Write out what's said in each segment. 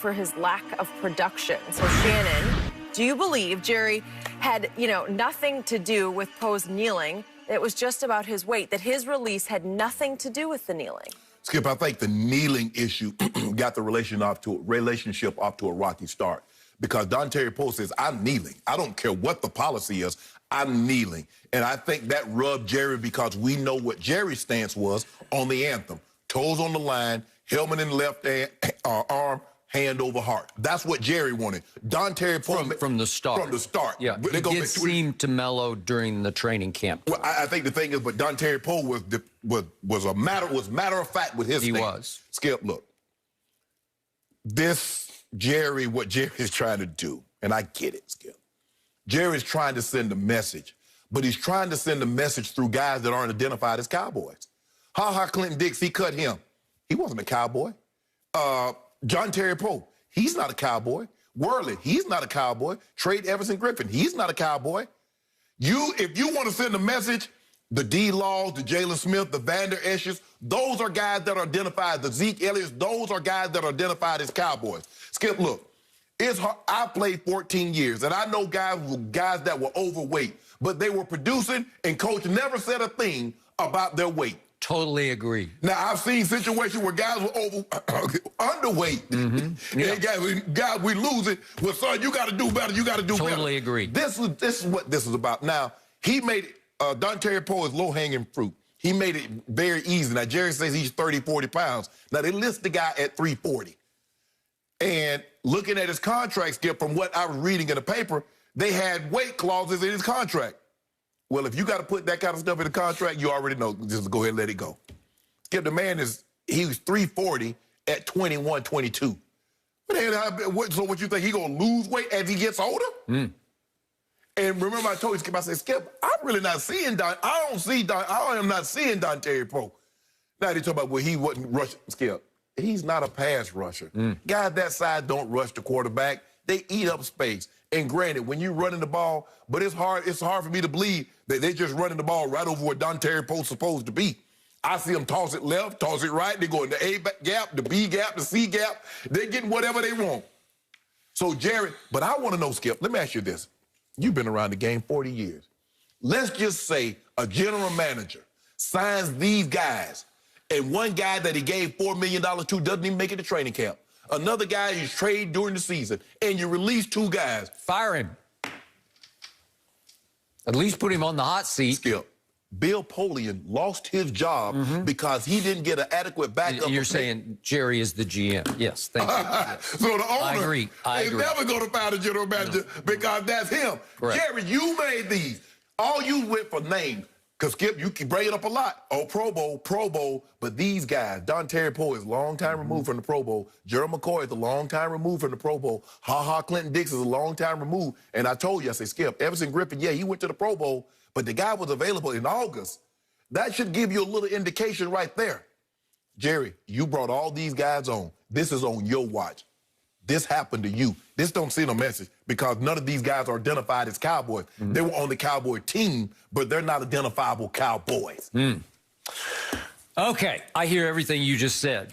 for his lack of production. So Shannon, do you believe Jerry had, nothing to do with Poe's kneeling? It was just about his weight, that his release had nothing to do with the kneeling? Skip, I think the kneeling issue got the relationship off to a rocky start, because Dontari Poe says, I'm kneeling. I don't care what the policy is. I'm kneeling. And I think that rubbed Jerry, because we know what Jerry's stance was on the anthem. Toes on the line, helmet in the left arm, hand over heart. That's what Jerry wanted. Dontari Poe from the start. From the start. Yeah, it did seem to mellow during the training camp. Well, I think the thing is, but Dontari Poe was matter of fact with his. He thing. was. Skip, look. What Jerry is trying to do, and I get it, Skip. Jerry's trying to send a message, but he's trying to send a message through guys that aren't identified as Cowboys. Clinton Dix, he cut him. He wasn't a Cowboy. Dontari Poe, he's not a Cowboy. Worley, he's not a Cowboy. Trade Everson Griffin, he's not a Cowboy. If you want to send a message, the D. Laws, the Jalen Smith, the Vander Eschers, those are guys that are identified. The Zeke Elliott's, those are guys that are identified as Cowboys. Skip, look, it's hard. I played 14 years, and I know guys that were overweight, but they were producing, and coach never said a thing about their weight. Totally agree. Now, I've seen situations where guys were underweight. Mm-hmm. Yeah. And guys, we losing. Well, son, you got to do better. You got to do better. Totally agree. This is what this is about. Now, he made it, Dontari Poe is low-hanging fruit. He made it very easy. Now, Jerry says he's 30, 40 pounds. Now, they list the guy at 340. And looking at his contract, Skip, from what I was reading in the paper, they had weight clauses in his contract. Well, if you got to put that kind of stuff in the contract, you already know. Just go ahead and let it go. Skip, the man he was 340 at 21, 22. So what you think, he going to lose weight as he gets older? Mm. And remember I told you, Skip, I said, Skip, I'm really not seeing I am not seeing Dontari Poe. Now they talk about, well, he wasn't rushing. Skip, he's not a pass rusher. Mm. Guys that size don't rush the quarterback. They eat up space. And granted, when you're running the ball, but it's hard for me to believe that they're just running the ball right over where Dontari Poe's supposed to be. I see them toss it left, toss it right. They go in the A gap, the B gap, the C gap. They're getting whatever they want. So, Jerry, but I want to know, Skip, let me ask you this. You've been around the game 40 years. Let's just say a general manager signs these guys, and one guy that he gave $4 million to doesn't even make it to training camp. Another guy you trade during the season, and you release two guys. Fire him. At least put him on the hot seat. Skip, Bill Polian lost his job because he didn't get an adequate backup. You're saying Jerry is the GM. Yes, thank you. Yes. So the owner is never going to find a general manager because that's him. Correct. Jerry, you made these. All you went for names. Because, Skip, you can bring it up a lot. Oh, Pro Bowl. But these guys, Dontari Poe is a long time removed from the Pro Bowl. Gerald McCoy is a long time removed from the Pro Bowl. Clinton Dix is a long time removed. And I told you, I said, Skip, Everson Griffin, yeah, he went to the Pro Bowl, but the guy was available in August. That should give you a little indication right there. Jerry, you brought all these guys on. This is on your watch. This happened to you. This don't send a message because none of these guys are identified as Cowboys. Mm-hmm. They were on the Cowboy team, but they're not identifiable Cowboys. Mm. Okay, I hear everything you just said,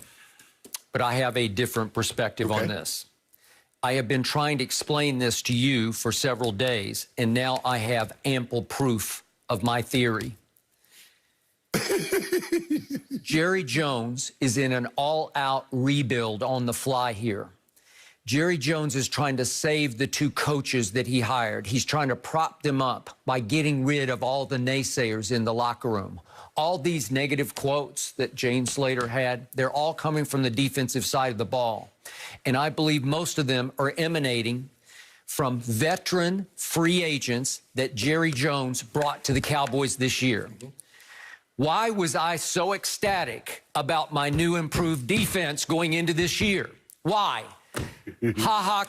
but I have a different perspective on this. I have been trying to explain this to you for several days, and now I have ample proof of my theory. Jerry Jones is in an all-out rebuild on the fly here. Jerry Jones is trying to save the two coaches that he hired. He's trying to prop them up by getting rid of all the naysayers in the locker room. All these negative quotes that Jane Slater had, they're all coming from the defensive side of the ball. And I believe most of them are emanating from veteran free agents that Jerry Jones brought to the Cowboys this year. Why was I so ecstatic about my new improved defense going into this year? Why?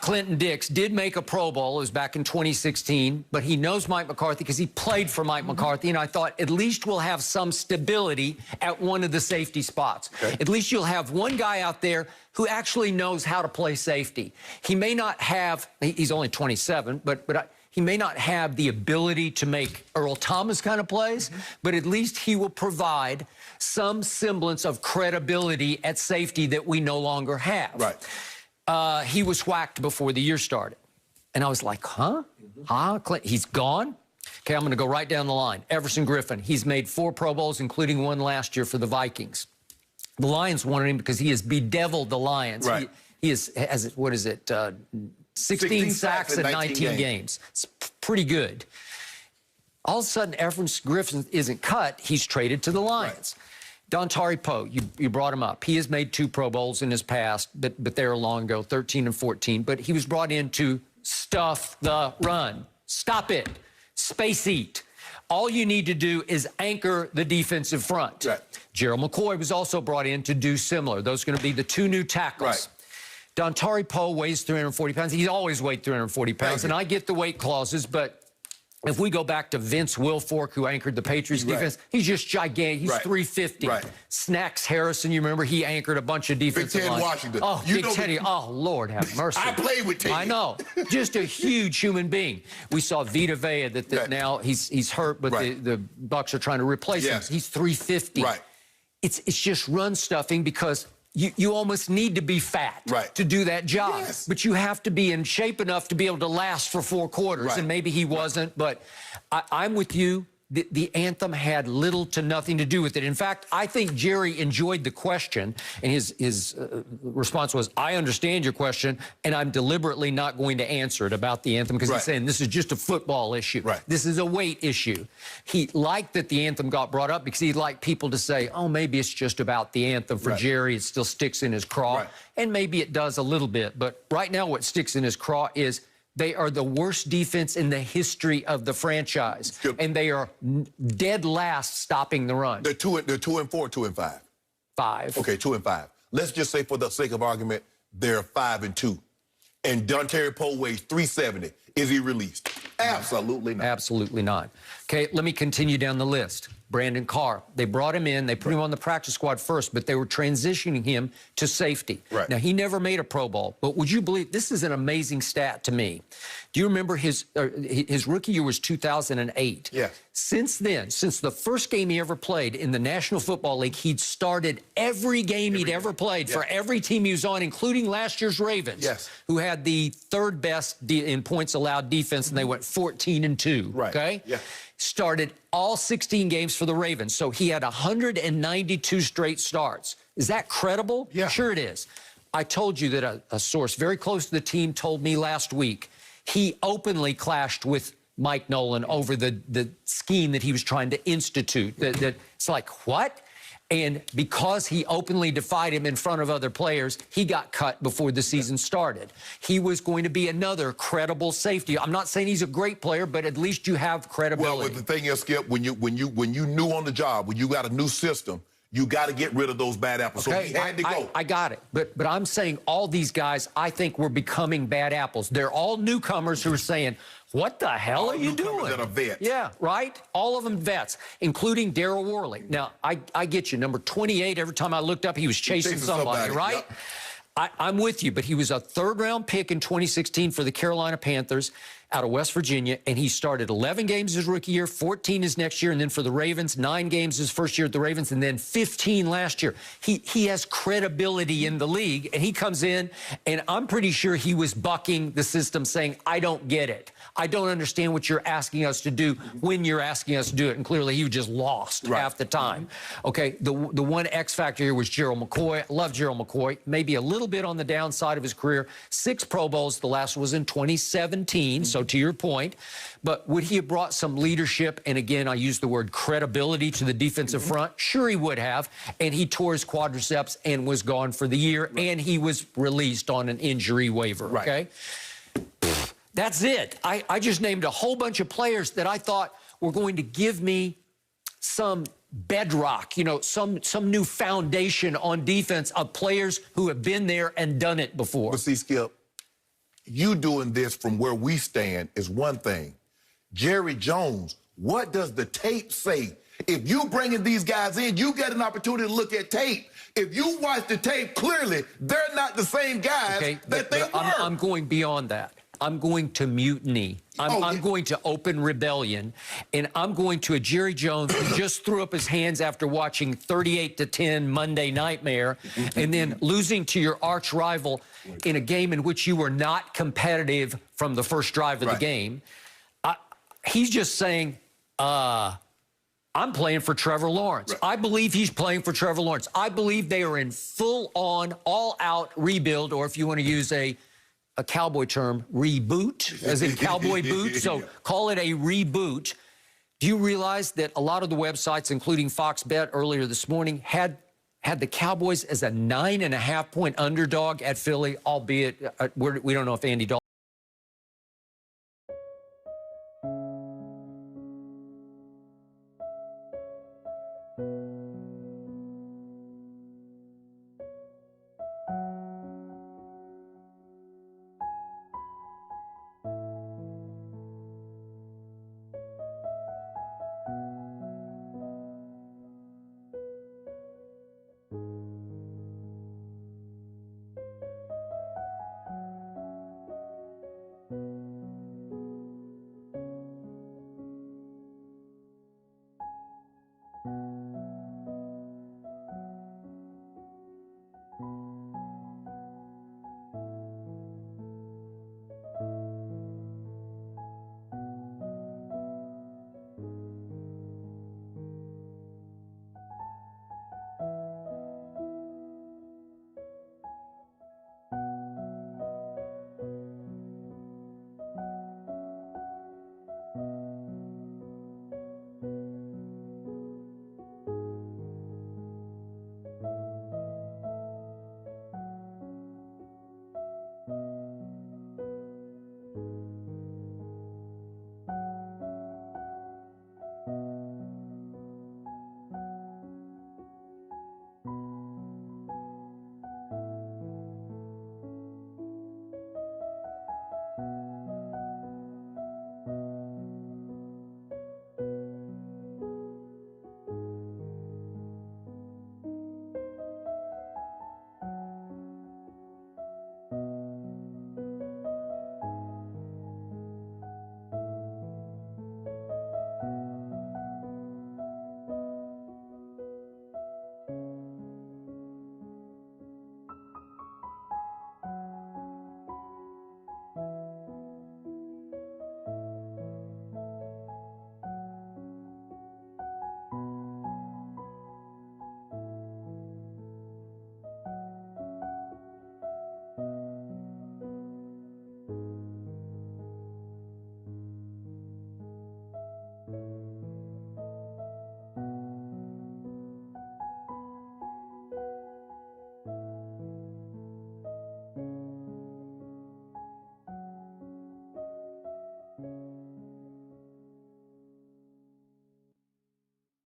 Clinton Dix did make a Pro Bowl. It was back in 2016, but he knows Mike McCarthy because he played for Mike McCarthy, and I thought at least we'll have some stability at one of the safety spots. Okay. At least you'll have one guy out there who actually knows how to play safety. He may not have, he's only 27, but he may not have the ability to make Earl Thomas kind of plays, but at least he will provide some semblance of credibility at safety that we no longer have. Right. He was whacked before the year started. And I was like, huh? Huh? He's gone? Okay, I'm going to go right down the line. Everson Griffin, he's made 4 Pro Bowls, including one last year for the Vikings. The Lions wanted him because he has bedeviled the Lions. Right. He has, what is it, 16 sacks in 19 games. It's pretty good. All of a sudden, Everson Griffin isn't cut. He's traded to the Lions. Right. Dontari Poe, you brought him up. He has made 2 Pro Bowls in his past, but they were long ago, 13 and 14. But he was brought in to stuff the run. Stop it. Space eat. All you need to do is anchor the defensive front. Right. Gerald McCoy was also brought in to do similar. Those are going to be the 2 new tackles. Right. Dontari Poe weighs 340 pounds. He's always weighed 340 pounds, and I get the weight clauses, but if we go back to Vince Wilfork, who anchored the Patriots defense, he's just gigantic. He's 350. Right. Snacks Harrison, you remember, he anchored a bunch of defensive lines. Big Ted Washington. Oh, Big Teddy. Oh, Lord have mercy. I played with Teddy. I know. Just a huge human being. We saw Vita Vea that now he's hurt, but the Bucs are trying to replace him. He's 350. Right. It's just run stuffing because you almost need to be fat to do that job. Yes. But you have to be in shape enough to be able to last for 4 quarters. And maybe he wasn't, but I'm with you. The anthem had little to nothing to do with it. In fact, I think Jerry enjoyed the question, and his response was, I understand your question, and I'm deliberately not going to answer it about the anthem because he's saying this is just a football issue. This is a weight issue. He liked that the anthem got brought up because he'd like people to say, oh, maybe it's just about the anthem for Jerry. It still sticks in his craw, and maybe it does a little bit. But right now what sticks in his craw is they are the worst defense in the history of the franchise, and they are dead last stopping the run. They're 2 and 4, 2 and 5. 5. Okay, 2 and 5. Let's just say, for the sake of argument, they're 5 and 2. And Dontari Poe weighs 370. Is he released? Absolutely not. Absolutely not. Okay, let me continue down the list. Brandon Carr. They brought him in. They put him on the practice squad first, but they were transitioning him to safety. Now, he never made a Pro Bowl, but would you believe this is an amazing stat to me? Do you remember his rookie year was 2008? Yeah. Since then, since the first game he ever played in the National Football League, he'd started every game he'd ever played for every team he was on, including last year's Ravens, who had the 3rd best in points allowed defense, and they went 14 and 2. Okay? Started all 16 games for the Ravens, so he had 192 straight starts. Is that credible? Yeah. Sure it is. I told you that a source very close to the team told me last week he openly clashed with Mike Nolan over the scheme that he was trying to institute. That it's like, what? And because he openly defied him in front of other players, he got cut before the season started. He was going to be another credible safety. I'm not saying he's a great player, but at least you have credibility. Well, but the thing is, Skip, when you new on the job, when you got a new system, you got to get rid of those bad apples. So he had to go. I got it. But I'm saying all these guys, I think, were becoming bad apples. They're all newcomers who are saying, what the hell are you doing? That are vets. Yeah, right? All of them vets, including Darryl Worley. Now, I get you. Number 28, every time I looked up, he was chasing somebody, right? Yep. I'm with you, but he was a 3rd-round pick in 2016 for the Carolina Panthers out of West Virginia, and he started 11 games his rookie year, 14 his next year, and then for the Ravens, 9 games his first year at the Ravens, and then 15 last year. He has credibility in the league, and he comes in, and I'm pretty sure he was bucking the system, saying, I don't get it. I don't understand what you're asking us to do when you're asking us to do it. And clearly, he was just lost half the time. Okay, the one X factor here was Gerald McCoy. I love Gerald McCoy. Maybe a little bit on the downside of his career. 6 Pro Bowls. The last was in 2017. So to your point, but would he have brought some leadership? And again, I use the word credibility to the defensive front. Sure, he would have. And he tore his quadriceps and was gone for the year. And he was released on an injury waiver. Okay. That's it. I just named a whole bunch of players that I thought were going to give me some bedrock, you know, some new foundation on defense of players who have been there and done it before. But see, Skip, you doing this from where we stand is one thing. Jerry Jones, what does the tape say? If you bringing these guys in, you get an opportunity to look at tape. If you watch the tape, clearly they're not the same guys that they were. I'm going beyond that. I'm going to mutiny. I'm going to open rebellion, and I'm going to a Jerry Jones who just threw up his hands after watching 38-10 Monday Nightmare, and then losing to your arch rival in a game in which you were not competitive from the first drive of the game. He's just saying, I'm playing for Trevor Lawrence. I believe he's playing for Trevor Lawrence. I believe they are in full-on, all-out rebuild, or if you want to use a Cowboy term, reboot, as in cowboy boot. So call it a reboot. Do you realize that a lot of the websites, including Fox Bet earlier this morning, had the Cowboys as a 9.5-point underdog at Philly, albeit we don't know if Andy Dalton